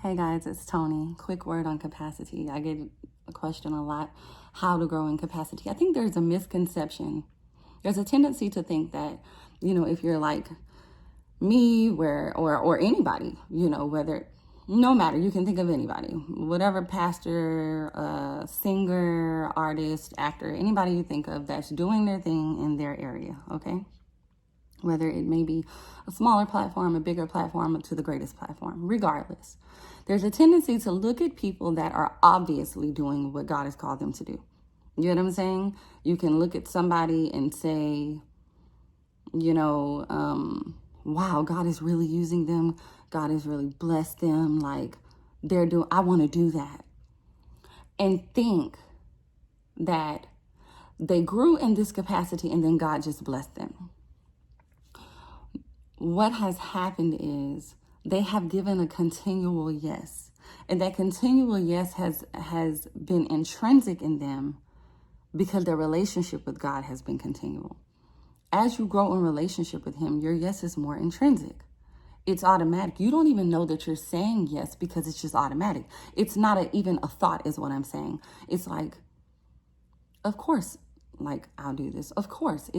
Hey guys, it's Tony. Quick word on capacity. I get a question a lot, how to grow in capacity. I think there's a misconception. There's a tendency to think that, if you're like me, or anybody, whether, no matter, you can think of anybody, whatever pastor, singer, artist, actor, anybody you think of that's doing their thing in their area, okay? Whether it may be a smaller platform, a bigger platform, to the greatest platform, regardless. There's a tendency to look at people that are obviously doing what God has called them to do. You know what I'm saying? You can look at somebody and say, wow, God is really using them. God has really blessed them. Like I want to do that. And think that they grew in this capacity and then God just blessed them. What has happened is they have given a continual yes. And that continual yes has been intrinsic in them because their relationship with God has been continual. As you grow in relationship with him, your yes is more intrinsic. It's automatic. You don't even know that you're saying yes because it's just automatic. It's not even a thought is what I'm saying. It's like, of course, like I'll do this. Of course,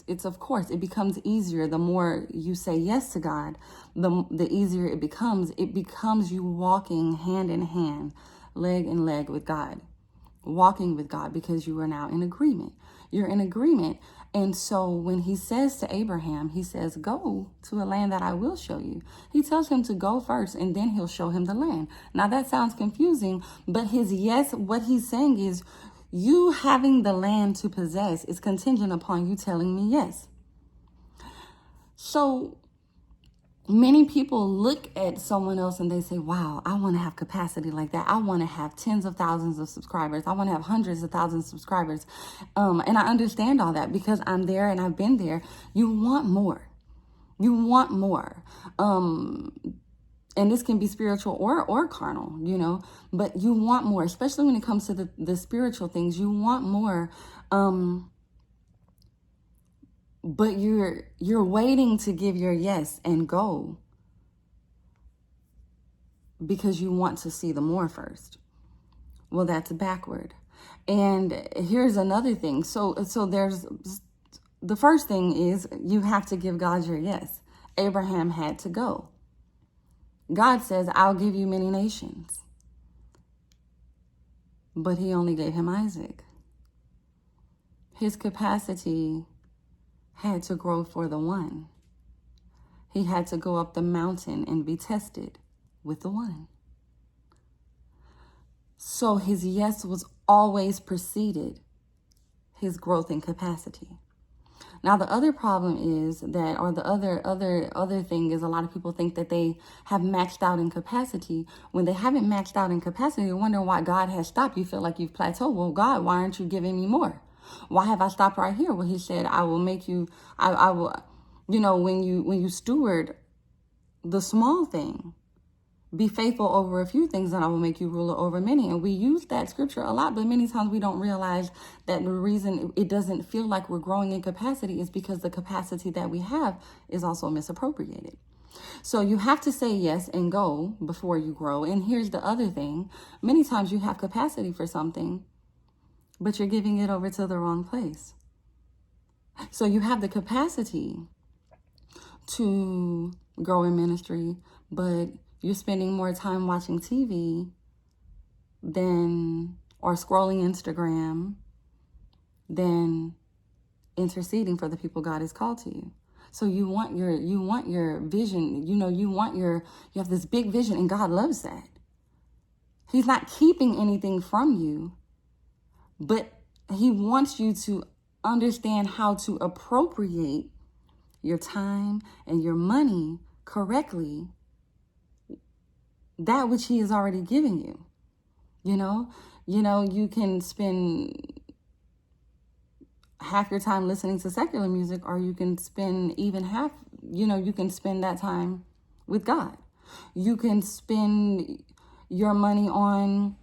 it's of course. It becomes easier the more you say yes to God, the easier it becomes. It becomes you walking hand in hand, leg in leg with God, walking with God because you are now in agreement. You're in agreement. And so when he says to Abraham, he says, go to a land that I will show you. He tells him to go first and then he'll show him the land. Now that sounds confusing, but his yes, what he's saying is, you having the land to possess is contingent upon you telling me yes. So many people look at someone else and they say, wow, I want to have capacity like that. I want to have tens of thousands of subscribers. I want to have hundreds of thousands of subscribers. And I understand all that because I'm there and I've been there. You want more. You want more. And this can be spiritual or carnal, but you want more, especially when it comes to the spiritual things. You want more, but you're waiting to give your yes and go because you want to see the more first. Well, that's backward. And here's another thing. So there's the first thing is you have to give God your yes. Abraham had to go. God says, I'll give you many nations. But he only gave him Isaac. His capacity had to grow for the one. He had to go up the mountain and be tested with the one. So his yes was always preceded his growth in capacity. Now, the other problem is that, or the other thing is, a lot of people think that they have maxed out in capacity. When they haven't maxed out in capacity, they wonder why God has stopped. You feel like you've plateaued. Well, God, why aren't you giving me more? Why have I stopped right here? Well, he said, I will make you, I will, when you steward the small thing, be faithful over a few things, and I will make you ruler over many. And we use that scripture a lot, but many times we don't realize that the reason it doesn't feel like we're growing in capacity is because the capacity that we have is also misappropriated. So you have to say yes and go before you grow. And here's the other thing. Many times you have capacity for something, but you're giving it over to the wrong place. So you have the capacity to grow in ministry, but you're spending more time watching TV or scrolling Instagram than interceding for the people God has called to you. So you want your vision, you have this big vision, and God loves that. He's not keeping anything from you, but he wants you to understand how to appropriate your time and your money correctly, that which he has already given you. You can spend half your time listening to secular music, or you can spend even half, you can spend that time with God. You can spend your money on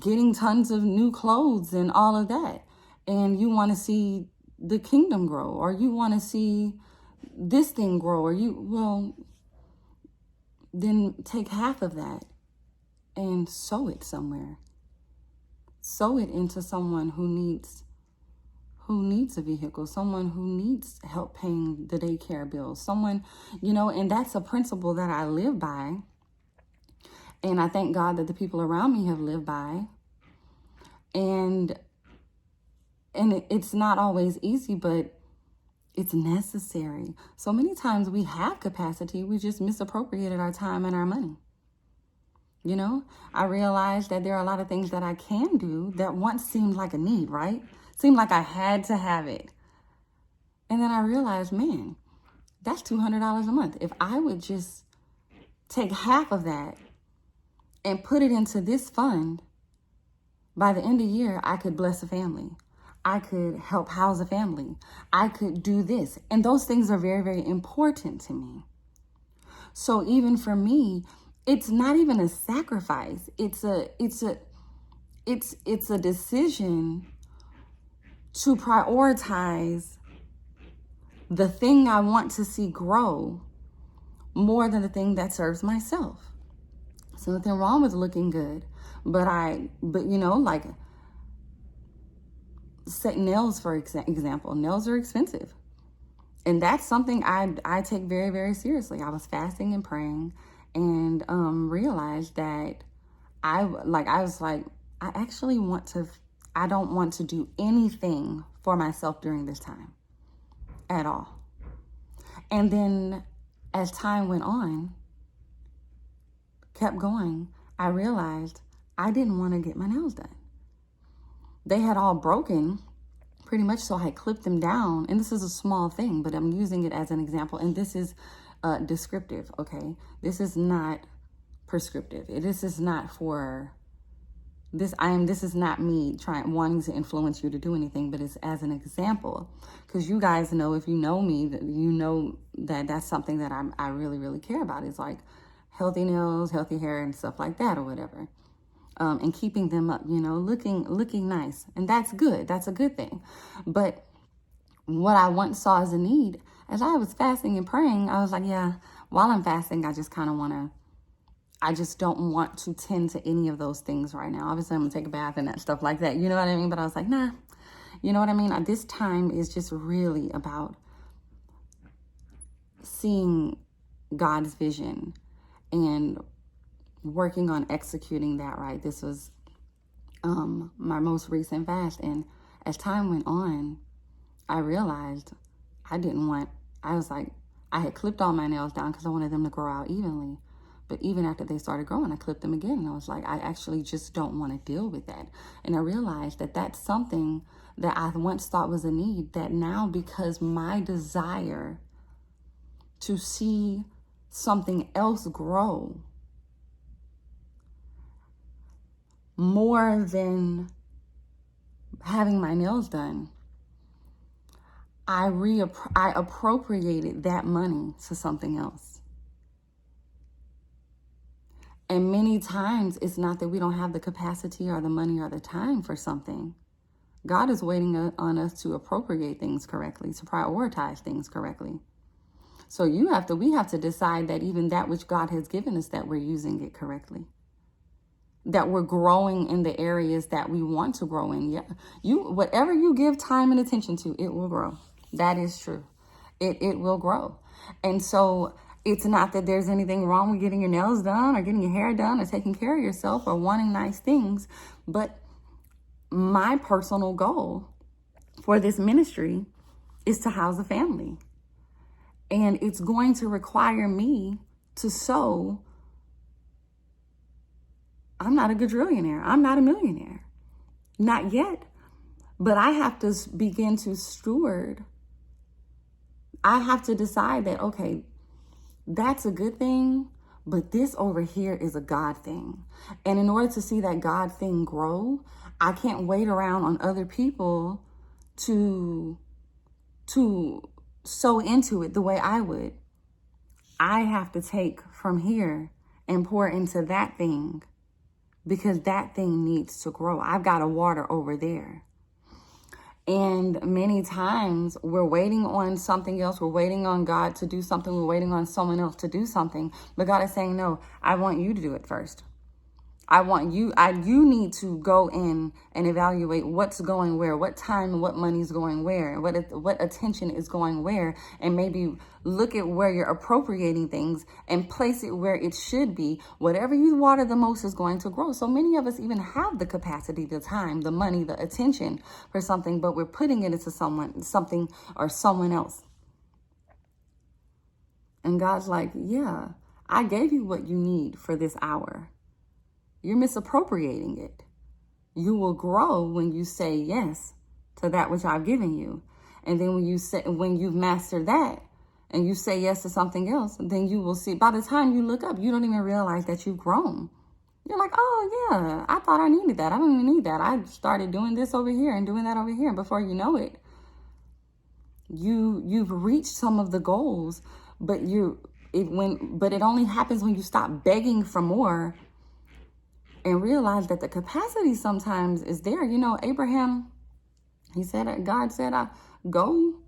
getting tons of new clothes and all of that. And you want to see the kingdom grow, or you want to see this thing grow, then take half of that and sow it somewhere. Sow it into someone who needs a vehicle, someone who needs help paying the daycare bills, someone, and that's a principle that I live by. And I thank God that the people around me have lived by. And it's not always easy, but it's necessary. So many times we have capacity, we just misappropriated our time and our money. I realized that there are a lot of things that I can do that once seemed like a need, right? Seemed like I had to have it. And then I realized, man, that's $200 a month. If I would just take half of that and put it into this fund, by the end of the year, I could bless a family. I could help house a family. I could do this. And those things are very, very important to me. So even for me, it's not even a sacrifice. It's a decision to prioritize the thing I want to see grow more than the thing that serves myself. So nothing wrong with looking good, but like set nails, for example, nails are expensive. And that's something I take very, very seriously. I was fasting and praying and realized that I don't want to do anything for myself during this time at all. And then as time went on, kept going, I realized I didn't want to get my nails done. They had all broken pretty much, so I clipped them down. And this is a small thing, but I'm using it as an example. And this is descriptive, okay? This is not prescriptive. This is not for this. This is not me wanting to influence you to do anything, but it's as an example, because you guys know, if you know me, that you know that that's something that I really, really care about. It's like healthy nails, healthy hair, and stuff like that, or whatever. And keeping them up, looking nice. And that's good. That's a good thing. But what I once saw as a need, as I was fasting and praying, I was like, yeah, while I'm fasting, I just don't want to tend to any of those things right now. Obviously, I'm going to take a bath and that stuff like that. You know what I mean? But I was like, nah, you know what I mean? This time is just really about seeing God's vision and working on executing that, right? This was my most recent fast. And as time went on, I realized I had clipped all my nails down because I wanted them to grow out evenly. But even after they started growing, I clipped them again. And I was like, I actually just don't want to deal with that. And I realized that that's something that I once thought was a need, that now, because my desire to see something else grow more than having my nails done, I appropriated that money to something else. And many times it's not that we don't have the capacity or the money or the time for something. God is waiting on us to appropriate things correctly, to prioritize things correctly. So we have to decide that even that which God has given us, that we're using it correctly, that we're growing in the areas that we want to grow in. Yeah, whatever you give time and attention to, it will grow. That is true. It will grow. And so it's not that there's anything wrong with getting your nails done or getting your hair done or taking care of yourself or wanting nice things. But my personal goal for this ministry is to house a family. And it's going to require me to sow. I'm not a quadrillionaire. I'm not a millionaire. Not yet. But I have to begin to steward. I have to decide that, okay, that's a good thing, but this over here is a God thing. And in order to see that God thing grow, I can't wait around on other people to sow into it the way I would. I have to take from here and pour into that thing, because that thing needs to grow. I've got to water over there. And many times we're waiting on something else. We're waiting on God to do something. We're waiting on someone else to do something. But God is saying, no, I want you to do it first. You need to go in and evaluate what's going where, what time and what money's going where, what attention is going where, and maybe look at where you're appropriating things and place it where it should be. Whatever you water the most is going to grow. So many of us even have the capacity, the time, the money, the attention for something, but we're putting it into something or someone else. And God's like, yeah, I gave you what you need for this hour. You're misappropriating it. You will grow when you say yes to that which I've given you. And then when you've mastered that and you say yes to something else, then you will see, by the time you look up, you don't even realize that you've grown. You're like, oh yeah, I thought I needed that. I don't even need that. I started doing this over here and doing that over here. And before you know it, you've reached some of the goals, but it only happens when you stop begging for more and realize that the capacity sometimes is there. Abraham, God said, go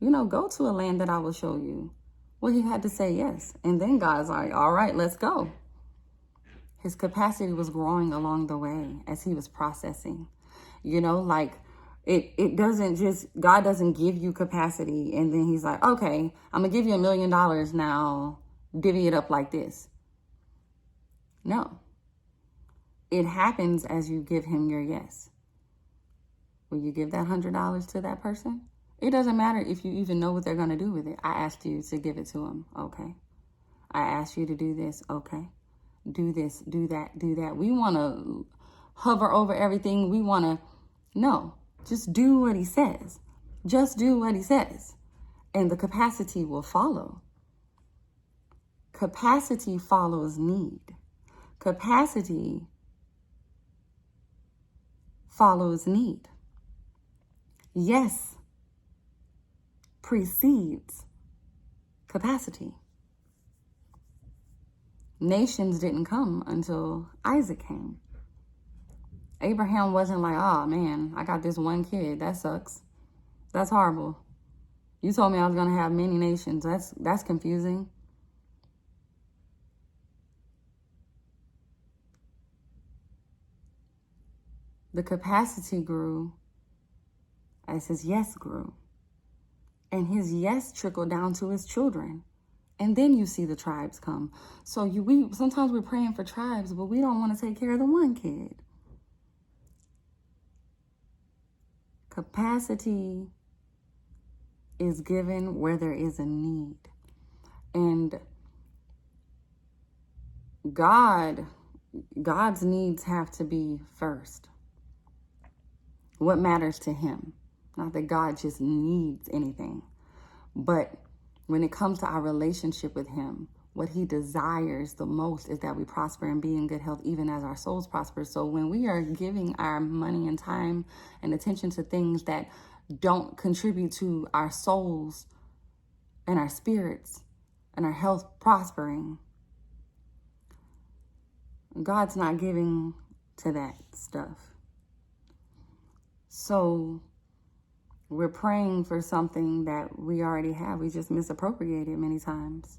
to a land that I will show you. Well, he had to say yes. And then God's like, all right, let's go. His capacity was growing along the way as he was processing. God doesn't give you capacity and then he's like, okay, I'm gonna give you $1 million now, divvy it up like this. No. It happens as you give him your yes. Will you give that $100 to that person? It doesn't matter if you even know what they're going to do with it. I asked you to give it to them. Okay. I asked you to do this. Okay. Do this, do that, do that. We want to hover over everything. No, just do what he says. Just do what he says. And the capacity will follow. Capacity follows need. Capacity follows need. Yes precedes capacity. Nations didn't come until Isaac came. Abraham wasn't like, oh man, I got this one kid. That sucks. That's horrible. You told me I was going to have many nations. That's confusing. The capacity grew as his yes grew. And his yes trickled down to his children. And then you see the tribes come. So sometimes we're praying for tribes, but we don't want to take care of the one kid. Capacity is given where there is a need. And God's needs have to be first. What matters to him? Not that God just needs anything, but when it comes to our relationship with him, what he desires the most is that we prosper and be in good health, even as our souls prosper. So when we are giving our money and time and attention to things that don't contribute to our souls and our spirits and our health prospering, God's not giving to that stuff. So we're praying for something that we already have. We just misappropriate it many times.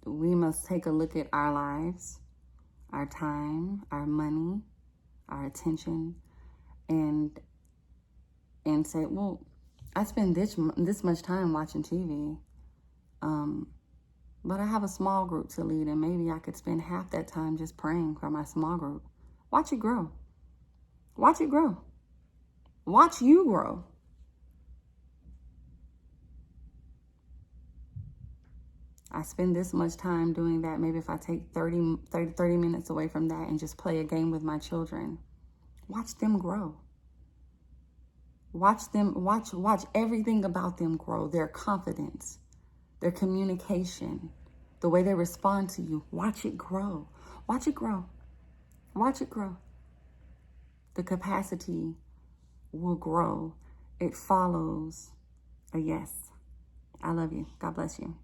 We must take a look at our lives, our time, our money, our attention, and say, well, I spend this much time watching TV, but I have a small group to lead, and maybe I could spend half that time just praying for my small group. Watch it grow. Watch it grow. Watch you grow. I spend this much time doing that. Maybe if I take 30 minutes away from that and just play a game with my children, watch them grow. Watch everything about them grow. Their confidence, their communication, the way they respond to you. Watch it grow. Watch it grow. Watch it grow. The capacity will grow. It follows a yes. I love you. God bless you.